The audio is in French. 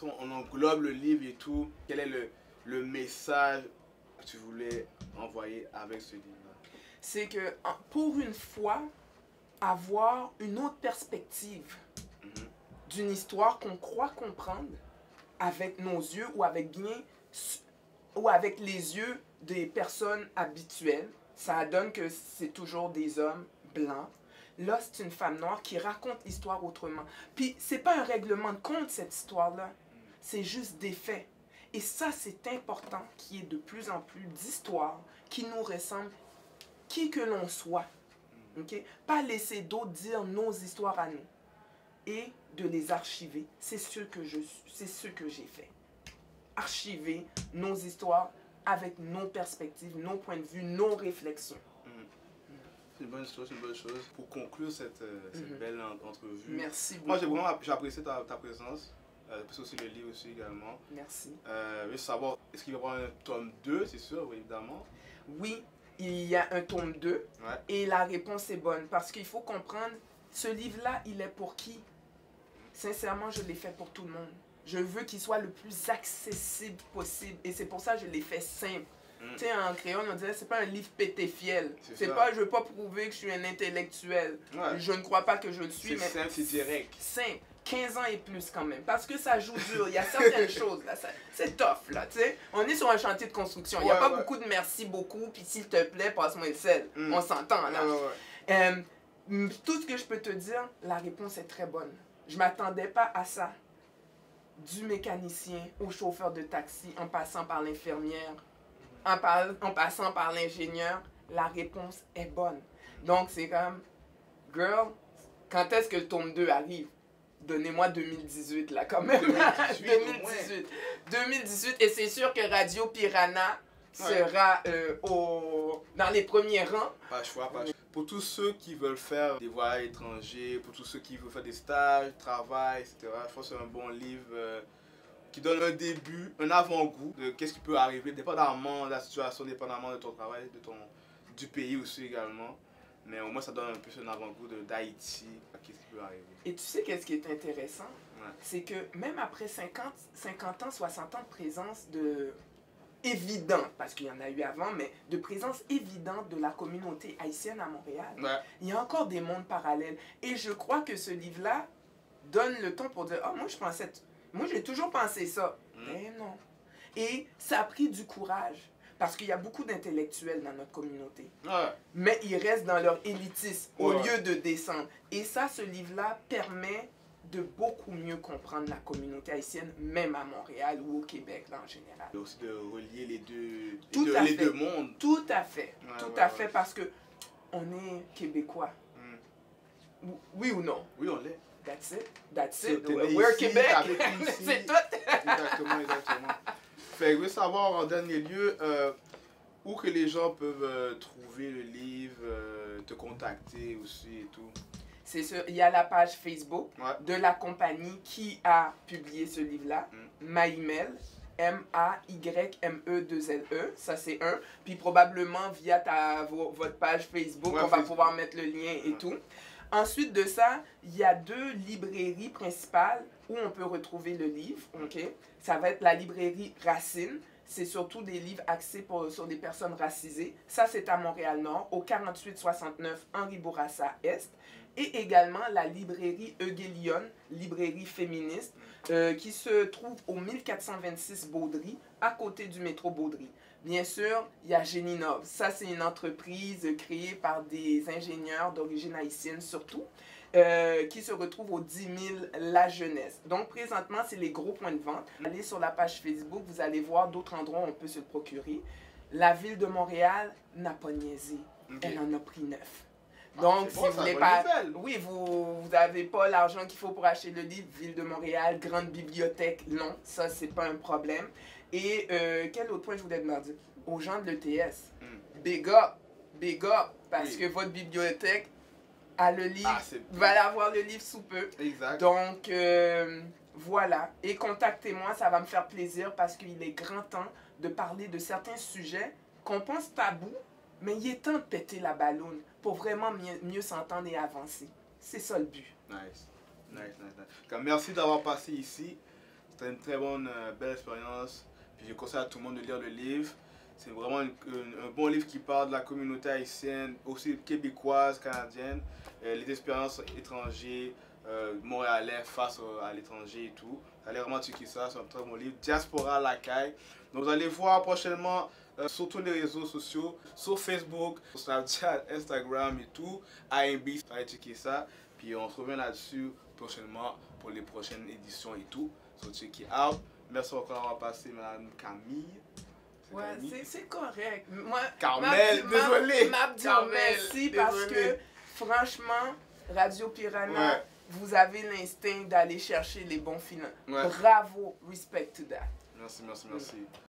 façon on englobe le livre et tout, quel est le message que tu voulais envoyer avec ce livre-là? C'est que pour une fois, avoir une autre perspective d'une histoire qu'on croit comprendre avec nos yeux ou avec les yeux des personnes habituelles. Ça donne que c'est toujours des hommes blancs. Là, c'est une femme noire qui raconte l'histoire autrement. Puis, c'est pas un règlement de compte, cette histoire-là. C'est juste des faits. Et ça, c'est important qu'il y ait de plus en plus d'histoires qui nous ressemblent, qui que l'on soit. Okay? Pas laisser d'autres dire nos histoires à nous. Et de les archiver. C'est ce que j'ai fait. Archiver nos histoires avec nos perspectives, nos points de vue, nos réflexions. C'est une bonne chose, c'est une bonne chose. Pour conclure cette belle entrevue. Merci beaucoup. Moi, j'ai apprécié ta présence. J'apprécie aussi le livre aussi également. Merci. Je veux savoir, est-ce qu'il va y avoir un tome 2, c'est sûr, oui, évidemment? Oui, il y a un tome 2. Ouais. Et la réponse est bonne. Parce qu'il faut comprendre, ce livre-là, il est pour qui? Sincèrement, je l'ai fait pour tout le monde. Je veux qu'il soit le plus accessible possible. Et c'est pour ça que je l'ai fait simple. Tu sais, en créole, on dirait c'est pas un livre pété-fiel. C'est pas, je veux pas prouver que je suis un intellectuel. Ouais. Je ne crois pas que je le suis. C'est simple, c'est direct. Simple. 15 ans et plus quand même. Parce que ça joue dur. Il y a certaines choses, là. C'est tough, là, tu sais. On est sur un chantier de construction. Il n'y a pas beaucoup de merci beaucoup, puis s'il te plaît, passe-moi le sel. On s'entend, là. Tout ce que je peux te dire, la réponse est très bonne. Je m'attendais pas à ça. Du mécanicien au chauffeur de taxi, en passant par l'infirmière, en passant par l'ingénieur, la réponse est bonne. Donc, c'est comme, girl, quand est-ce que le tome 2 arrive? Donnez-moi 2018, là, quand même. 2018. Et c'est sûr que Radio Piranha sera dans les premiers rangs. Pas le choix, pas le choix. Pour tous ceux qui veulent faire des voyages étrangers, pour tous ceux qui veulent faire des stages, travail, etc., je pense que c'est un bon livre qui donne un début, un avant-goût de qu'est-ce qui peut arriver, dépendamment de la situation, dépendamment de ton travail, du pays aussi également. Mais au moins, ça donne un peu un avant-goût d'Haïti, qu'est-ce qui peut arriver. Et tu sais qu'est-ce qui est intéressant? C'est que même après 50 ans, 60 ans de présence évidente, parce qu'il y en a eu avant, mais de présence évidente de la communauté haïtienne à Montréal, il y a encore des mondes parallèles. Et je crois que ce livre-là donne le ton pour dire « Ah, moi, j'ai toujours pensé ça. » Mais non. Et ça a pris du courage. Parce qu'il y a beaucoup d'intellectuels dans notre communauté. Mais ils restent dans leur élitisme au lieu de descendre. Et ça, ce livre-là permet de beaucoup mieux comprendre la communauté haïtienne, même à Montréal ou au Québec là, en général. Et aussi de relier les deux mondes. Tout à fait. Tout à fait, parce que on est Québécois. Oui ou non? Oui, on l'est. That's it. That's it. We're Québec. C'est tout. Exactement. Fait, je veux savoir en dernier lieu où que les gens peuvent trouver le livre, te contacter aussi et tout. C'est sûr, il y a la page Facebook de la compagnie qui a publié ce livre-là, Maïmel, M-A-Y-M-E-2-L-E, ça c'est un. Puis probablement via votre page Facebook, on va pouvoir mettre le lien et tout. Ensuite de ça, il y a 2 librairies principales où on peut retrouver le livre. Ça va être la librairie Racine. C'est surtout des livres axés sur des personnes racisées. Ça, c'est à Montréal-Nord, au 4869 Henri Bourassa Est. Et également la librairie Eugélion, librairie féministe, qui se trouve au 1426 Baudry, à côté du métro Baudry. Bien sûr, il y a Géninov. Ça, c'est une entreprise créée par des ingénieurs d'origine haïtienne surtout, qui se retrouve au 10 000 La Jeunesse. Donc, présentement, c'est les gros points de vente. Allez sur la page Facebook, vous allez voir d'autres endroits où on peut se le procurer. La ville de Montréal n'a pas niaisé. Elle en a pris 9. Donc, si vous voulez pas... Oui, vous n'avez pas l'argent qu'il faut pour acheter le livre. Ville de Montréal, grande bibliothèque, non, ça, c'est pas un problème. Et quel autre point je voulais demander? Aux gens de l'ETS, big up, parce que votre bibliothèque a le livre, va avoir le livre sous peu. Exact. Donc, voilà. Et contactez-moi, ça va me faire plaisir parce qu'il est grand temps de parler de certains sujets qu'on pense tabous, mais il est temps de péter la balloune pour vraiment mieux s'entendre et avancer. C'est ça le but. Nice. Merci d'avoir passé ici. C'était une très bonne, belle expérience. Puis je conseille à tout le monde de lire le livre. C'est vraiment un bon livre qui parle de la communauté haïtienne, aussi québécoise, canadienne, les expériences étrangères, montréalais face à l'étranger et tout. Vous allez vraiment checker ça, c'est un très bon livre. Diaspora Lacaille. Donc vous allez voir prochainement sur tous les réseaux sociaux, sur Facebook, sur Snapchat, Instagram et tout. AMB, vous allez checker ça. Puis on se revient là-dessus prochainement pour les prochaines éditions et tout. So check it out. Merci encore d'avoir passé, Madame Camille. Ouais, c'est correct. Moi, Carmel, désolé. M'a dit merci parce que, franchement, Radio Piranha, Ouais. vous avez l'instinct d'aller chercher les bons films. Ouais. Bravo, respect to that. Merci, merci, merci.